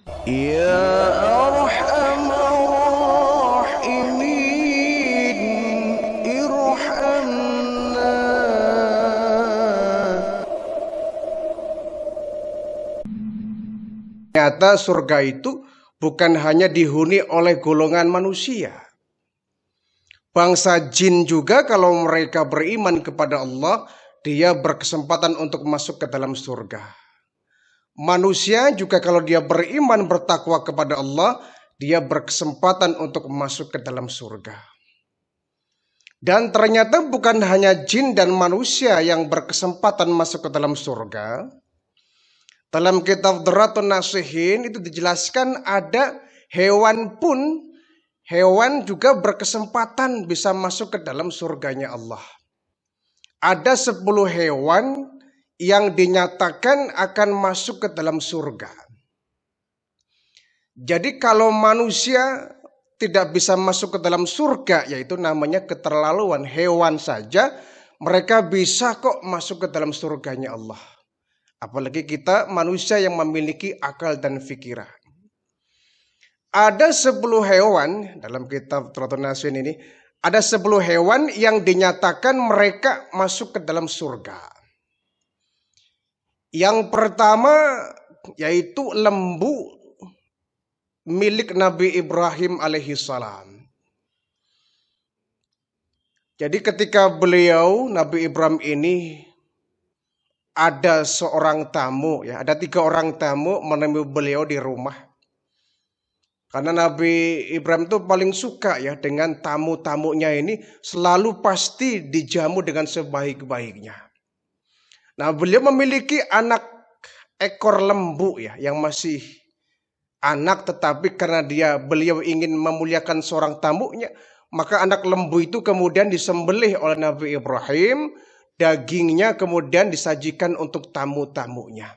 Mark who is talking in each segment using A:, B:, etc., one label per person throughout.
A: Ya Arhamar Rahimin, irhamna. Ternyata surga itu bukan hanya dihuni oleh golongan manusia. Bangsa jin juga kalau mereka beriman kepada Allah, dia berkesempatan untuk masuk ke dalam surga. Manusia juga kalau dia beriman bertakwa kepada Allah, dia berkesempatan untuk masuk ke dalam surga. Dan ternyata bukan hanya jin dan manusia yang berkesempatan masuk ke dalam surga. Dalam kitab Dharatun Nasihin itu dijelaskan ada hewan pun, hewan juga berkesempatan bisa masuk ke dalam surganya Allah. Ada 10 hewan yang dinyatakan akan masuk ke dalam surga. Jadi kalau manusia tidak bisa masuk ke dalam surga, yaitu namanya keterlaluan. Hewan saja mereka bisa kok masuk ke dalam surganya Allah. Apalagi kita manusia yang memiliki akal dan pikiran. Ada 10 hewan dalam kitab Dharatun Nasihin ini, ada 10 hewan yang dinyatakan mereka masuk ke dalam surga. Yang pertama yaitu lembu milik Nabi Ibrahim alaihissalam. Jadi ketika beliau Nabi Ibrahim ini ada seorang tamu, ya, ada 3 orang tamu menemui beliau di rumah. Karena Nabi Ibrahim itu paling suka ya dengan tamu-tamunya ini selalu pasti dijamu dengan sebaik-baiknya. Nah, beliau memiliki anak ekor lembu ya yang masih anak, tetapi karena beliau ingin memuliakan seorang tamunya, maka anak lembu itu kemudian disembelih oleh Nabi Ibrahim. Dagingnya kemudian disajikan untuk tamu-tamunya.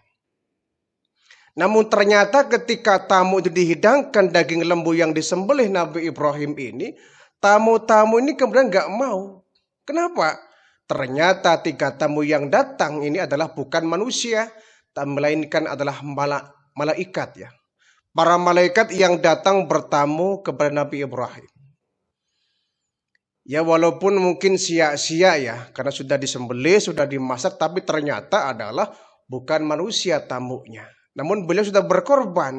A: Namun ternyata ketika tamu itu dihidangkan daging lembu yang disembelih Nabi Ibrahim ini, tamu-tamu ini kemudian gak mau. Kenapa? Ternyata 3 tamu yang datang ini adalah bukan manusia, melainkan adalah malaikat ya. Para malaikat yang datang bertamu kepada Nabi Ibrahim. Ya walaupun mungkin sia-sia ya, karena sudah disembelih, sudah dimasak, tapi ternyata adalah bukan manusia tamunya. Namun beliau sudah berkorban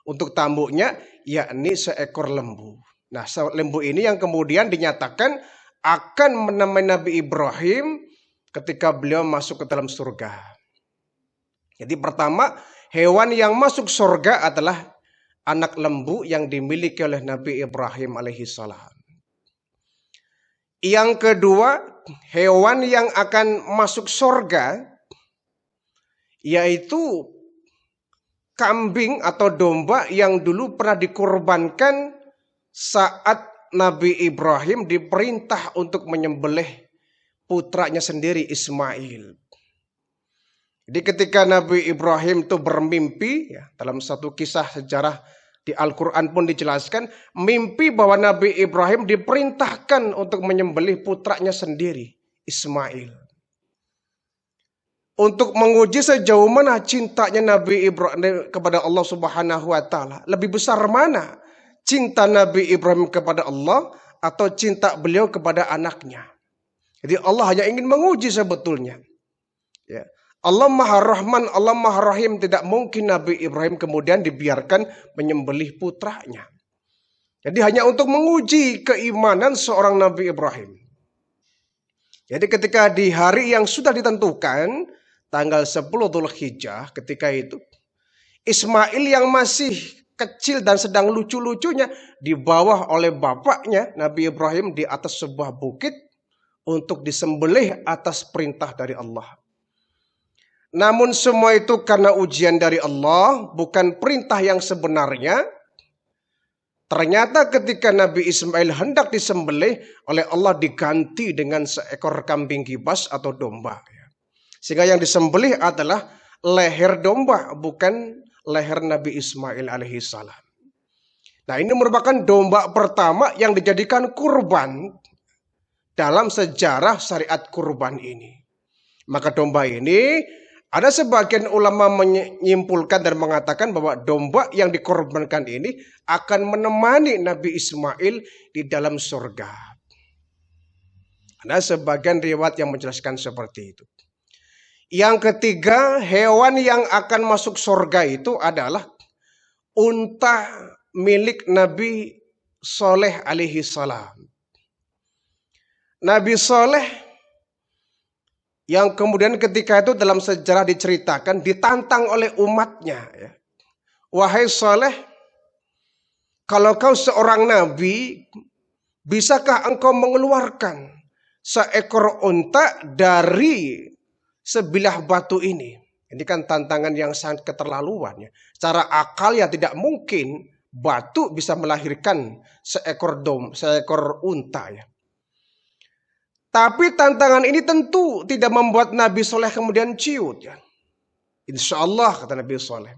A: untuk tamunya, yakni seekor lembu. Nah, lembu ini yang kemudian dinyatakan akan menemani Nabi Ibrahim ketika beliau masuk ke dalam surga. Jadi pertama, hewan yang masuk surga adalah anak lembu yang dimiliki oleh Nabi Ibrahim alaihissalam. Yang kedua, hewan yang akan masuk surga yaitu kambing atau domba yang dulu pernah dikorbankan saat Nabi Ibrahim diperintah untuk menyembelih putranya sendiri Ismail. Jadi ketika Nabi Ibrahim itu bermimpi, ya, dalam satu kisah sejarah di Al-Quran pun dijelaskan, mimpi bahwa Nabi Ibrahim diperintahkan untuk menyembelih putranya sendiri, Ismail. Untuk menguji sejauh mana cintanya Nabi Ibrahim kepada Allah Subhanahu wa Ta'ala. Lebih besar mana cinta Nabi Ibrahim kepada Allah atau cinta beliau kepada anaknya. Jadi Allah hanya ingin menguji sebetulnya. Ya. Allah Maha Rahman, Allah Maha Rahim, tidak mungkin Nabi Ibrahim kemudian dibiarkan menyembelih putranya. Jadi hanya untuk menguji keimanan seorang Nabi Ibrahim. Jadi ketika di hari yang sudah ditentukan, tanggal 10 Dzulhijjah, ketika itu Ismail yang masih kecil dan sedang lucu-lucunya dibawa oleh bapaknya Nabi Ibrahim di atas sebuah bukit untuk disembelih atas perintah dari Allah. Namun semua itu karena ujian dari Allah, bukan perintah yang sebenarnya. Ternyata ketika Nabi Ismail hendak disembelih oleh Allah diganti dengan seekor kambing gibas atau domba. Sehingga yang disembelih adalah leher domba, bukan leher Nabi Ismail alaihissalam. Nah, ini merupakan domba pertama yang dijadikan kurban dalam sejarah syariat kurban ini. Maka domba ini Ada sebagian ulama menyimpulkan dan mengatakan bahwa domba yang dikorbankan ini akan menemani Nabi Ismail di dalam surga. Ada sebagian riwayat yang menjelaskan seperti itu. Yang ketiga, hewan yang akan masuk surga itu adalah unta milik Nabi Soleh alaihi salam. Nabi Soleh yang kemudian ketika itu dalam sejarah diceritakan ditantang oleh umatnya. Ya. Wahai Soleh, kalau kau seorang nabi, bisakah engkau mengeluarkan seekor unta dari sebilah batu ini? Ini kan tantangan yang sangat keterlaluan. Ya. Secara akal ya tidak mungkin batu bisa melahirkan seekor unta. Ya. Tapi tantangan ini tentu tidak membuat Nabi Soleh kemudian ciut. Ya. Insya Allah kata Nabi Soleh.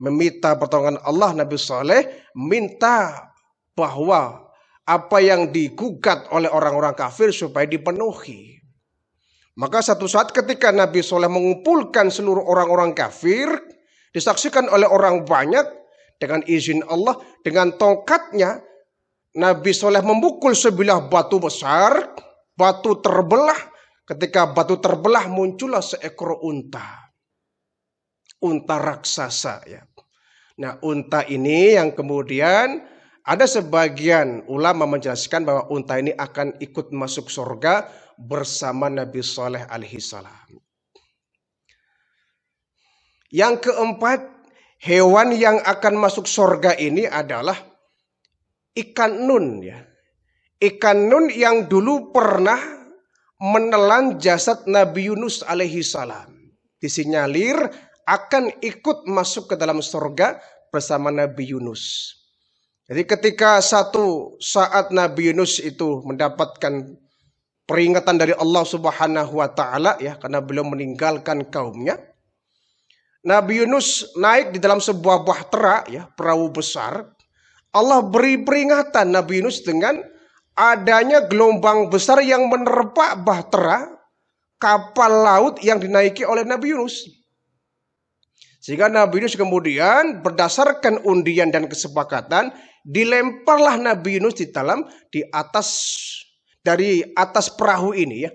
A: Meminta pertolongan Allah, Nabi Soleh minta bahwa apa yang digugat oleh orang-orang kafir supaya dipenuhi. Maka satu saat ketika Nabi Soleh mengumpulkan seluruh orang-orang kafir, disaksikan oleh orang banyak, dengan izin Allah, dengan tongkatnya, Nabi Soleh memukul sebilah batu besar, batu terbelah. Ketika batu terbelah muncullah seekor unta. Unta raksasa ya. Nah unta ini yang kemudian ada sebagian ulama menjelaskan bahwa unta ini akan ikut masuk surga bersama Nabi Soleh alaihi salam. Yang keempat, hewan yang akan masuk surga ini adalah ikan nun ya. Ikan nun yang dulu pernah menelan jasad Nabi Yunus alaihi salam. Disinyalir akan ikut masuk ke dalam surga bersama Nabi Yunus. Jadi ketika satu saat Nabi Yunus itu mendapatkan peringatan dari Allah Subhanahu wa taala ya karena beliau meninggalkan kaumnya. Nabi Yunus naik di dalam sebuah bahtera ya, perahu besar. Allah beri peringatan Nabi Yunus dengan adanya gelombang besar yang menerpa bahtera kapal laut yang dinaiki oleh Nabi Yunus. Sehingga Nabi Yunus kemudian berdasarkan undian dan kesepakatan dilemparlah Nabi Yunus di atas perahu ini ya.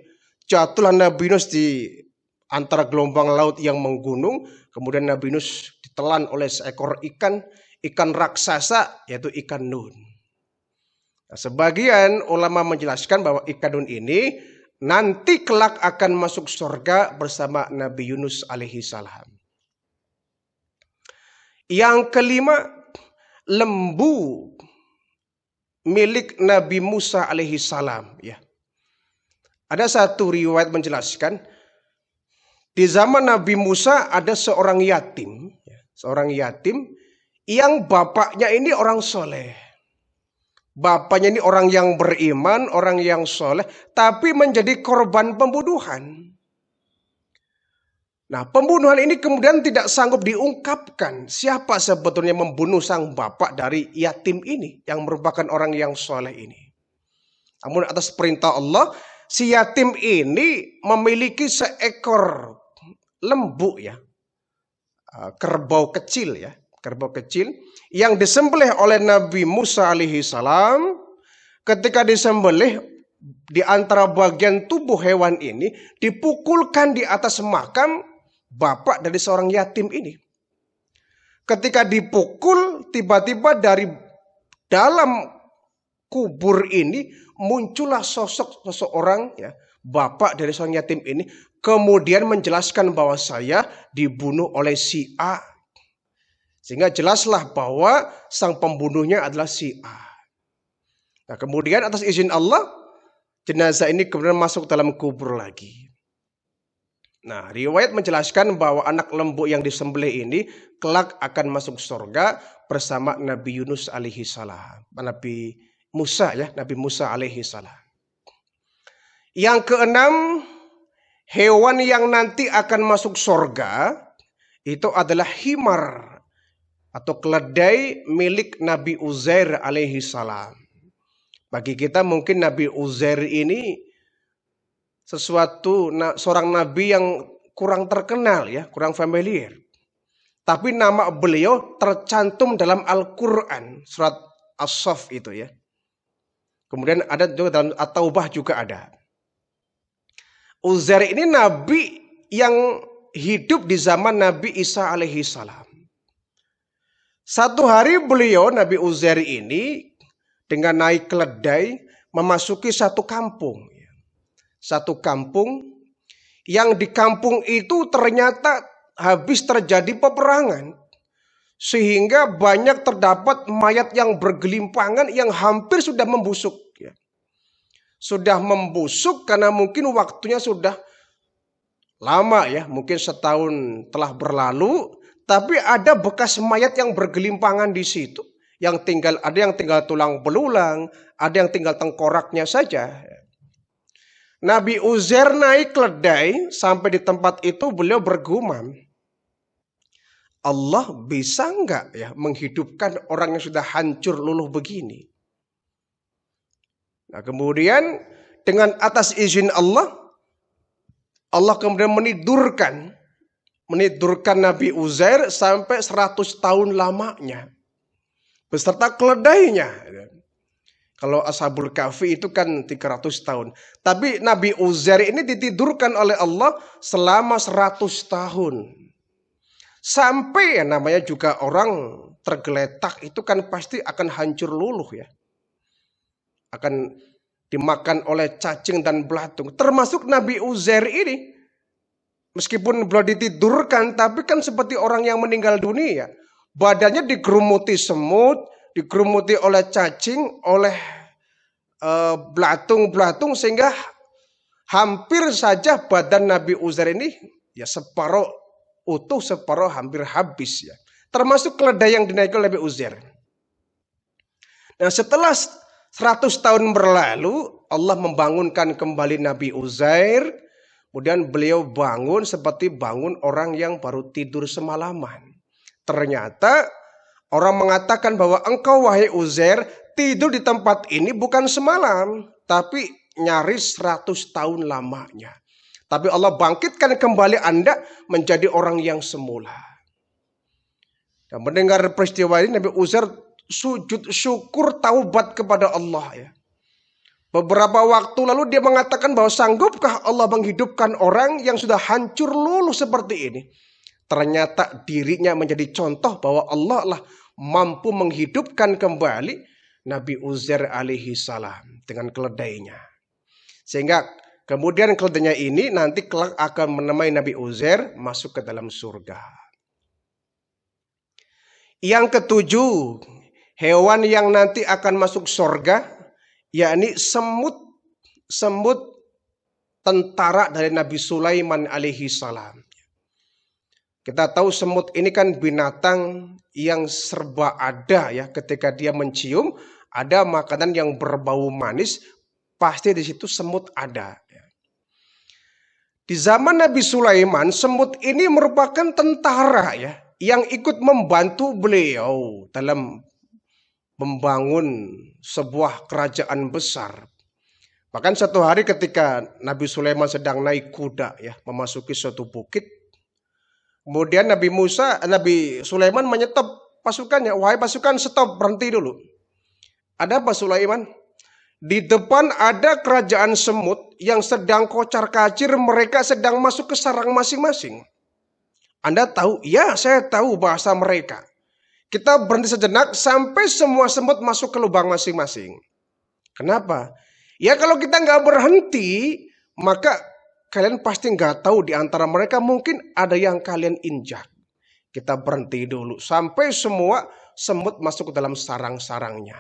A: Jatuhlah Nabi Yunus di antara gelombang laut yang menggunung. Kemudian Nabi Yunus ditelan oleh seekor ikan raksasa yaitu ikan nun. Nah, sebagian ulama menjelaskan bahwa ikan nun ini nanti kelak akan masuk surga bersama Nabi Yunus alaihi salam. Yang kelima, lembu milik Nabi Musa alaihi salam. Ya. Ada satu riwayat menjelaskan, di zaman Nabi Musa ada seorang yatim. Seorang yatim yang bapaknya ini orang soleh. Bapaknya ini orang yang beriman, orang yang soleh, tapi menjadi korban pembunuhan. Nah, pembunuhan ini kemudian tidak sanggup diungkapkan siapa sebetulnya membunuh sang bapak dari yatim ini yang merupakan orang yang soleh ini. Namun atas perintah Allah, si yatim ini memiliki seekor lembu ya, kerbau kecil ya, kerbau kecil yang disembelih oleh Nabi Musa alaihi salam. Ketika disembelih, di antara bagian tubuh hewan ini dipukulkan di atas makam bapak dari seorang yatim ini. Ketika dipukul, tiba-tiba dari dalam kubur ini muncullah sosok seseorang ya, bapak dari seorang yatim ini, kemudian menjelaskan bahwa saya dibunuh oleh si A. Sehingga jelaslah bahwa sang pembunuhnya adalah si A. Nah, kemudian atas izin Allah, jenazah ini kemudian masuk dalam kubur lagi. Nah, riwayat menjelaskan bahwa anak lembu yang disembelih ini kelak akan masuk surga bersama Nabi Yunus alaihi salam. Nabi Musa ya, Nabi Musa alaihi salam. Yang keenam, hewan yang nanti akan masuk surga itu adalah himar atau keledai milik Nabi Uzair alaihi salam. Bagi kita mungkin Nabi Uzair ini seorang nabi yang kurang terkenal ya, kurang familiar. Tapi nama beliau tercantum dalam Al-Quran, surat As-Saff itu ya. Kemudian ada juga dalam At-Taubah juga ada. Uzair ini nabi yang hidup di zaman Nabi Isa alaihi salam. Satu hari beliau, Nabi Uzair ini, dengan naik keledai memasuki satu kampung. Satu kampung yang di kampung itu ternyata habis terjadi peperangan. Sehingga banyak terdapat mayat yang bergelimpangan yang hampir sudah membusuk. Sudah membusuk karena mungkin waktunya sudah lama ya. Mungkin setahun telah berlalu. Tapi ada bekas mayat yang bergelimpangan di situ. Ada yang tinggal tulang belulang, ada yang tinggal tengkoraknya saja. Nabi Uzair naik keledai sampai di tempat itu beliau bergumam, Allah bisa enggak ya menghidupkan orang yang sudah hancur luluh begini? Nah, kemudian dengan atas izin Allah kemudian menidurkan Nabi Uzair sampai 100 tahun lamanya beserta keledainya. Kalau Ashabul Kahfi itu kan 300 tahun. Tapi Nabi Uzair ini ditidurkan oleh Allah selama 100 tahun. Sampai ya namanya juga orang tergeletak itu kan pasti akan hancur luluh ya. Akan dimakan oleh cacing dan belatung. Termasuk Nabi Uzair ini. Meskipun belum ditidurkan tapi kan seperti orang yang meninggal dunia. Badannya digerumuti semut, digerumuti oleh cacing, oleh belatung-belatung sehingga hampir saja badan Nabi Uzair ini ya separuh utuh, separuh hampir habis ya. Termasuk keledai yang dinaiki oleh Nabi Uzair. Nah, setelah 100 tahun berlalu, Allah membangunkan kembali Nabi Uzair. Kemudian beliau bangun seperti bangun orang yang baru tidur semalaman. Ternyata orang mengatakan bahwa engkau wahai Uzair tidur di tempat ini bukan semalam, tapi nyaris 100 tahun lamanya. Tapi Allah bangkitkan kembali Anda menjadi orang yang semula. Dan mendengar peristiwa ini Nabi Uzair sujud syukur taubat kepada Allah ya. Beberapa waktu lalu dia mengatakan bahwa sanggupkah Allah menghidupkan orang yang sudah hancur luluh seperti ini. Ternyata dirinya menjadi contoh bahwa Allah lah mampu menghidupkan kembali Nabi Uzair alaihi salam dengan keledainya. Sehingga kemudian keledainya ini nanti kelak akan menemani Nabi Uzair masuk ke dalam surga. Yang ketujuh, hewan yang nanti akan masuk surga, yakni semut tentara dari Nabi Sulaiman alaihi salam. Kita tahu semut ini kan binatang yang serba ada ya. Ketika dia mencium, ada makanan yang berbau manis, pasti di situ semut ada. Di zaman Nabi Sulaiman, semut ini merupakan tentara ya, yang ikut membantu beliau dalam membangun sebuah kerajaan besar. Bahkan satu hari ketika Nabi Sulaiman sedang naik kuda ya, memasuki suatu bukit. Kemudian Nabi Sulaiman menyetop pasukannya. Wahai pasukan, stop, berhenti dulu. Ada apa Sulaiman? Di depan ada kerajaan semut yang sedang kocar-kacir, mereka sedang masuk ke sarang masing-masing. Anda tahu? Ya, saya tahu bahasa mereka. Kita berhenti sejenak sampai semua semut masuk ke lubang masing-masing. Kenapa? Ya kalau kita nggak berhenti, maka kalian pasti nggak tahu di antara mereka mungkin ada yang kalian injak. Kita berhenti dulu sampai semua semut masuk ke dalam sarang-sarangnya.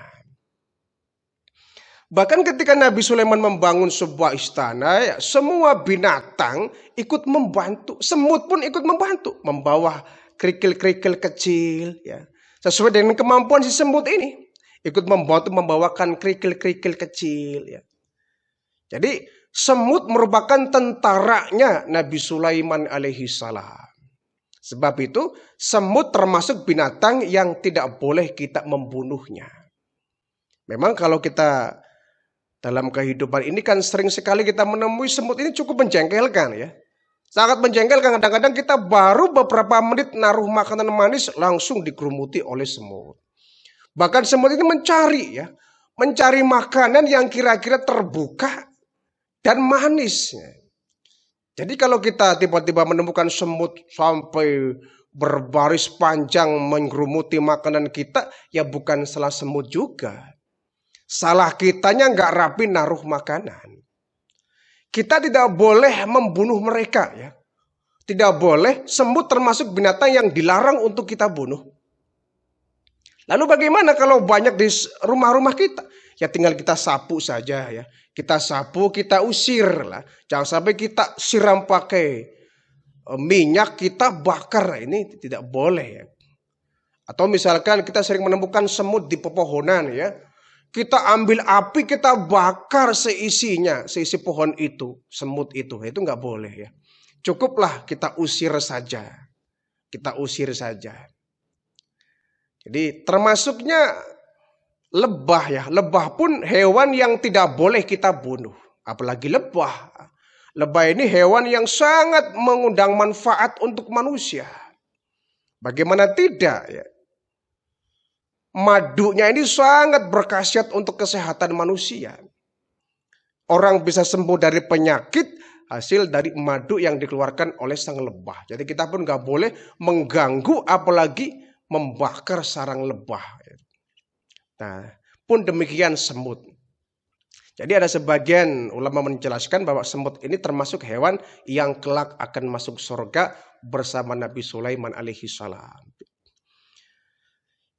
A: Bahkan ketika Nabi Sulaiman membangun sebuah istana, ya, semua binatang ikut membantu. Semut pun ikut membantu, membawa kerikil-kerikil kecil, ya, sesuai dengan kemampuan si semut ini. Ikut membantu membawakan kerikil-kerikil kecil. Ya. Jadi semut merupakan tentaranya Nabi Sulaiman alaihi salam. Sebab itu semut termasuk binatang yang tidak boleh kita membunuhnya. Memang kalau kita dalam kehidupan ini kan sering sekali kita menemui semut ini cukup menjengkelkan ya. Sangat menjengkelkan, kadang-kadang kita baru beberapa menit naruh makanan manis langsung dikerumuti oleh semut. Bahkan semut ini mencari makanan yang kira-kira terbuka dan manis. Jadi kalau kita tiba-tiba menemukan semut sampai berbaris panjang mengerumuti makanan kita, ya bukan salah semut juga. Salah kitanya nggak rapi naruh makanan. Kita tidak boleh membunuh mereka, ya. Tidak boleh, semut termasuk binatang yang dilarang untuk kita bunuh. Lalu bagaimana kalau banyak di rumah-rumah kita? Ya tinggal kita sapu saja, ya. Kita sapu, kita usir lah. Jangan sampai kita siram pakai minyak, kita bakar. Ini tidak boleh, ya. Atau misalkan kita sering menemukan semut di pepohonan, ya. Kita ambil api, kita bakar seisinya, seisi pohon itu, semut itu nggak boleh, ya. Cukuplah kita usir saja, kita usir saja. Jadi termasuknya lebah, ya. Lebah pun hewan yang tidak boleh kita bunuh, apalagi lebah. Lebah ini hewan yang sangat mengundang manfaat untuk manusia. Bagaimana tidak, ya? Madunya ini sangat berkhasiat untuk kesehatan manusia. Orang bisa sembuh dari penyakit hasil dari madu yang dikeluarkan oleh sang lebah. Jadi kita pun nggak boleh mengganggu apalagi membakar sarang lebah. Nah, pun demikian semut. Jadi ada sebagian ulama menjelaskan bahwa semut ini termasuk hewan yang kelak akan masuk surga bersama Nabi Sulaiman alaihi salam.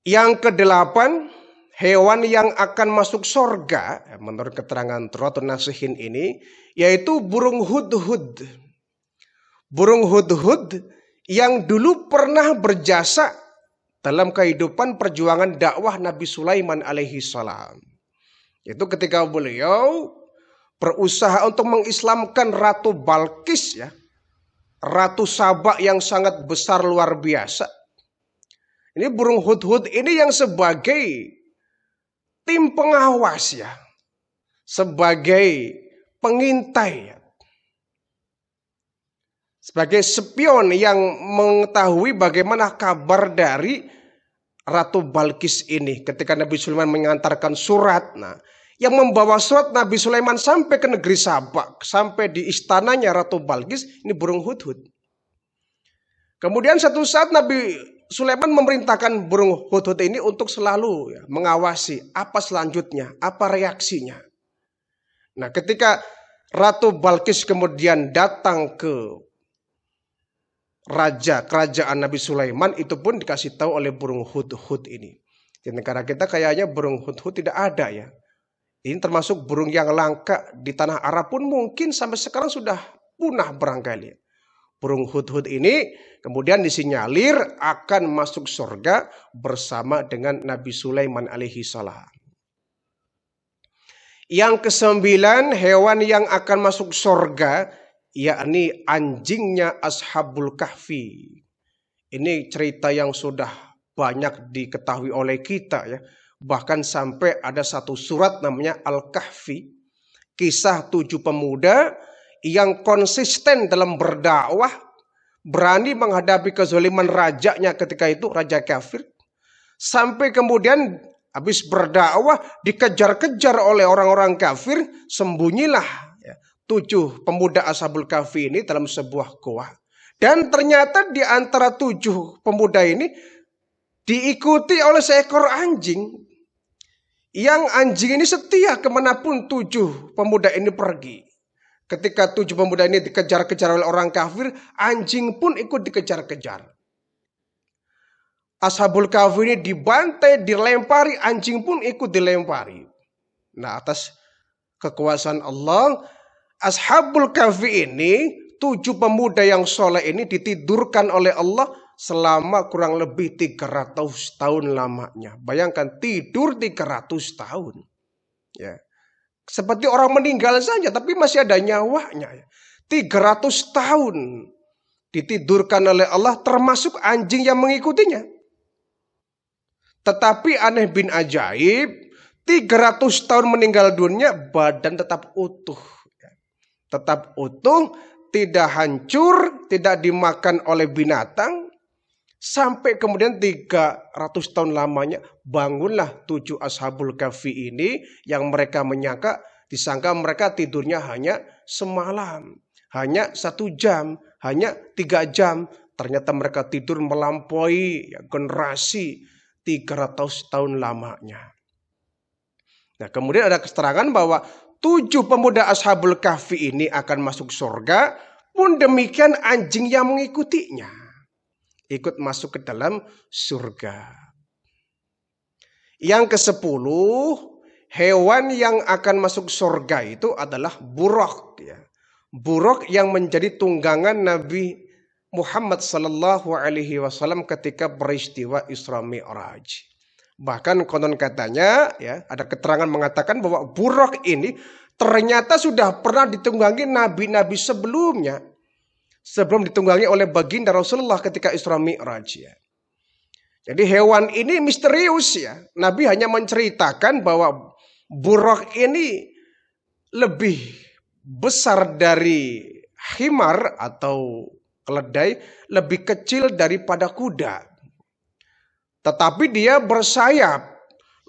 A: Yang kedelapan, hewan yang akan masuk surga menurut keterangan Turatul Nasihin ini yaitu burung hudhud. Burung hudhud yang dulu pernah berjasa dalam kehidupan perjuangan dakwah Nabi Sulaiman alaihi salam. Itu ketika beliau berusaha untuk mengislamkan Ratu Balqis, ya. Ratu Saba yang sangat besar luar biasa. Ini burung hudhud ini yang sebagai tim pengawas, ya. Sebagai pengintai, ya. Sebagai spion yang mengetahui bagaimana kabar dari Ratu Balqis ini. Ketika Nabi Sulaiman mengantarkan surat, yang membawa surat Nabi Sulaiman sampai ke negeri Sabak, sampai di istananya Ratu Balqis, ini burung hudhud. Kemudian satu saat Nabi Sulaiman memerintahkan burung hudhud ini untuk selalu, ya, mengawasi apa selanjutnya, apa reaksinya. Nah, ketika Ratu Balqis kemudian datang ke kerajaan Nabi Sulaiman, itu pun dikasih tahu oleh burung hudhud ini. Di negara kita kayaknya burung hudhud tidak ada, ya. Ini termasuk burung yang langka di tanah Arab pun mungkin sampai sekarang sudah punah barangkali. Burung hudhud ini kemudian disinyalir akan masuk surga bersama dengan Nabi Sulaiman alaihi salam. Yang kesembilan, hewan yang akan masuk surga yakni anjingnya Ashabul Kahfi. Ini cerita yang sudah banyak diketahui oleh kita, ya. Bahkan sampai ada satu surat namanya Al-Kahfi, kisah 7 pemuda yang konsisten dalam berdakwah, berani menghadapi kezaliman rajanya ketika itu, raja kafir. Sampai kemudian habis berdakwah dikejar-kejar oleh orang-orang kafir, sembunyilah, ya, 7 pemuda Ashabul Kahfi ini dalam sebuah goa. Dan ternyata di antara 7 pemuda ini diikuti oleh seekor anjing. Yang anjing ini setia kemanapun 7 pemuda ini pergi. Ketika 7 pemuda ini dikejar-kejar oleh orang kafir, anjing pun ikut dikejar-kejar. Ashabul Kahfi ini dibantai, dilempari, anjing pun ikut dilempari. Nah, atas kekuasaan Allah, Ashabul Kahfi ini, 7 pemuda yang soleh ini ditidurkan oleh Allah selama kurang lebih 300 tahun lamanya. Bayangkan tidur 300 tahun. Ya. Seperti orang meninggal saja tapi masih ada nyawanya. 300 tahun ditidurkan oleh Allah termasuk anjing yang mengikutinya. Tetapi aneh bin ajaib, 300 tahun meninggal dunia badan tetap utuh. Tetap utuh, tidak hancur, tidak dimakan oleh binatang. Sampai kemudian 300 tahun lamanya bangunlah 7 ashabul kahfi ini yang mereka disangka mereka tidurnya hanya semalam, hanya 1 jam, hanya 3 jam. Ternyata mereka tidur melampaui generasi 300 tahun lamanya. Nah, kemudian ada keterangan bahwa 7 pemuda ashabul kahfi ini akan masuk surga, pun demikian anjing yang mengikutinya ikut masuk ke dalam surga. Yang ke-10, hewan yang akan masuk surga itu adalah buraq. Ya. Buraq yang menjadi tunggangan Nabi Muhammad sallallahu alaihi wasallam ketika peristiwa Isra Mi'raj. Bahkan konon katanya, ya, ada keterangan mengatakan bahwa buraq ini ternyata sudah pernah ditunggangi nabi-nabi sebelumnya. Sebelum ditunggangi oleh baginda Rasulullah ketika Isra Mi'raj. Ya. Jadi hewan ini misterius ya. Nabi hanya menceritakan bahwa buraq ini lebih besar dari himar atau keledai, lebih kecil daripada kuda. Tetapi dia bersayap.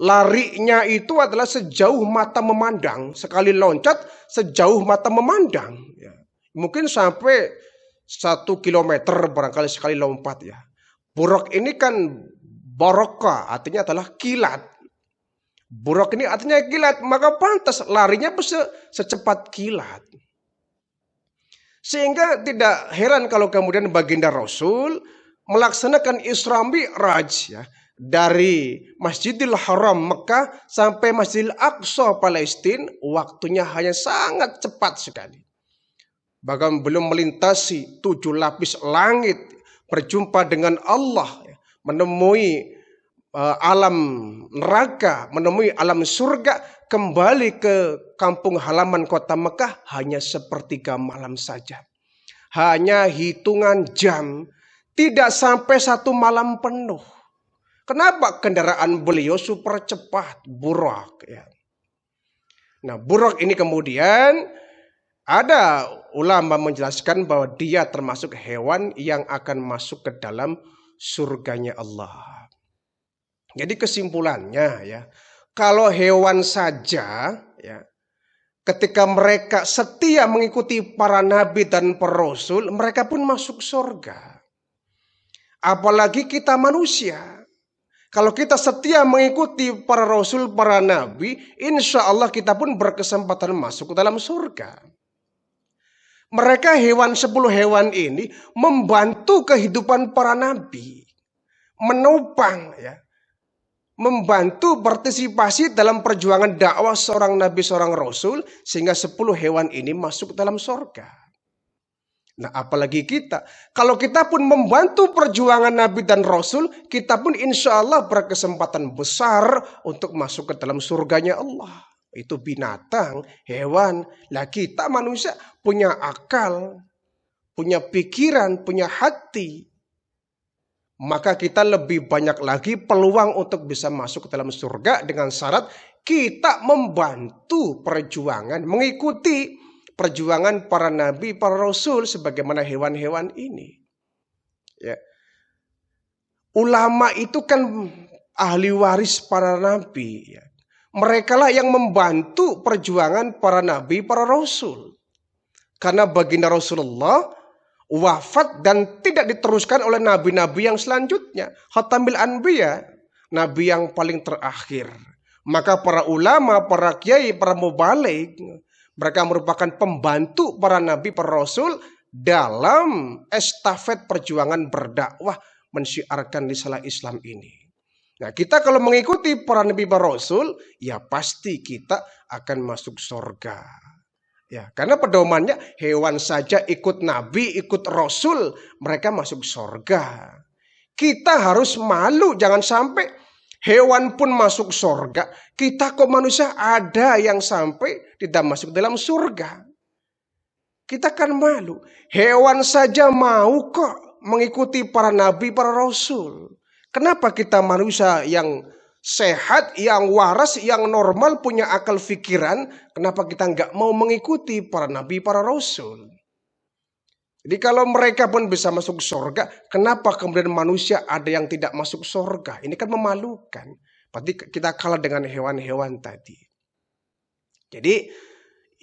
A: Larinya itu adalah sejauh mata memandang. Sekali loncat sejauh mata memandang. Ya. Mungkin sampai 1 kilometer barangkali sekali lompat ya. Buraq ini kan barokah, artinya adalah kilat. Buraq ini artinya kilat, maka pantas larinya secepat kilat. Sehingga tidak heran kalau kemudian baginda Rasul melaksanakan Isra Mi'raj ya, dari Masjidil Haram Mekah sampai Masjidil Aqsa Palestina, waktunya hanya sangat cepat sekali. Bahkan belum melintasi 7 lapis langit, berjumpa dengan Allah, menemui alam neraka, menemui alam surga, kembali ke kampung halaman kota Mekah hanya sepertiga malam saja. Hanya hitungan jam, tidak sampai 1 malam penuh. Kenapa? Kendaraan beliau super cepat, buraq. Ya. Nah, buraq ini kemudian ada ulama menjelaskan bahwa dia termasuk hewan yang akan masuk ke dalam surganya Allah. Jadi kesimpulannya ya, kalau hewan saja ya, ketika mereka setia mengikuti para nabi dan para rasul, mereka pun masuk surga. Apalagi kita manusia. Kalau kita setia mengikuti para rasul, para nabi, insya Allah kita pun berkesempatan masuk ke dalam surga. Mereka 10 hewan ini membantu kehidupan para nabi. Menopang ya. Membantu partisipasi dalam perjuangan dakwah seorang nabi, seorang rasul. Sehingga 10 hewan ini masuk dalam surga. Nah apalagi kita. Kalau kita pun membantu perjuangan nabi dan rasul, kita pun insya Allah berkesempatan besar untuk masuk ke dalam surganya Allah. Itu binatang, hewan. Lah kita manusia punya akal, punya pikiran, punya hati. Maka kita lebih banyak lagi peluang untuk bisa masuk ke dalam surga dengan syarat kita membantu perjuangan, mengikuti perjuangan para nabi, para rasul sebagaimana hewan-hewan ini. Ya. Ulama itu kan ahli waris para nabi. Ya. Mereka lah yang membantu perjuangan para nabi, para rasul. Karena baginda Rasulullah wafat dan tidak diteruskan oleh nabi-nabi yang selanjutnya. Khatamil Anbiya, nabi yang paling terakhir. Maka para ulama, para kiai, para mubaligh, mereka merupakan pembantu para nabi, para rasul dalam estafet perjuangan berdakwah mensyiarkan risalah Islam ini. Nah kita kalau mengikuti para nabi, para rasul, ya pasti kita akan masuk surga. Ya, karena pedomannya hewan saja ikut nabi, ikut rasul, mereka masuk surga. Kita harus malu, jangan sampai hewan pun masuk surga. Kita kok manusia ada yang sampai tidak masuk dalam surga. Kita kan malu. Hewan saja mau kok mengikuti para nabi, para rasul. Kenapa kita manusia yang sehat, yang waras, yang normal, punya akal fikiran, kenapa kita nggak mau mengikuti para nabi, para rasul? Jadi kalau mereka pun bisa masuk surga, kenapa kemudian manusia ada yang tidak masuk surga? Ini kan memalukan. Berarti kita kalah dengan hewan-hewan tadi. Jadi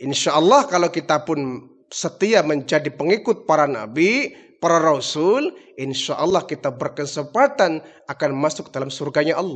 A: insya Allah kalau kita pun setia menjadi pengikut para nabi, para rasul, insya Allah kita berkesempatan akan masuk dalam surganya Allah.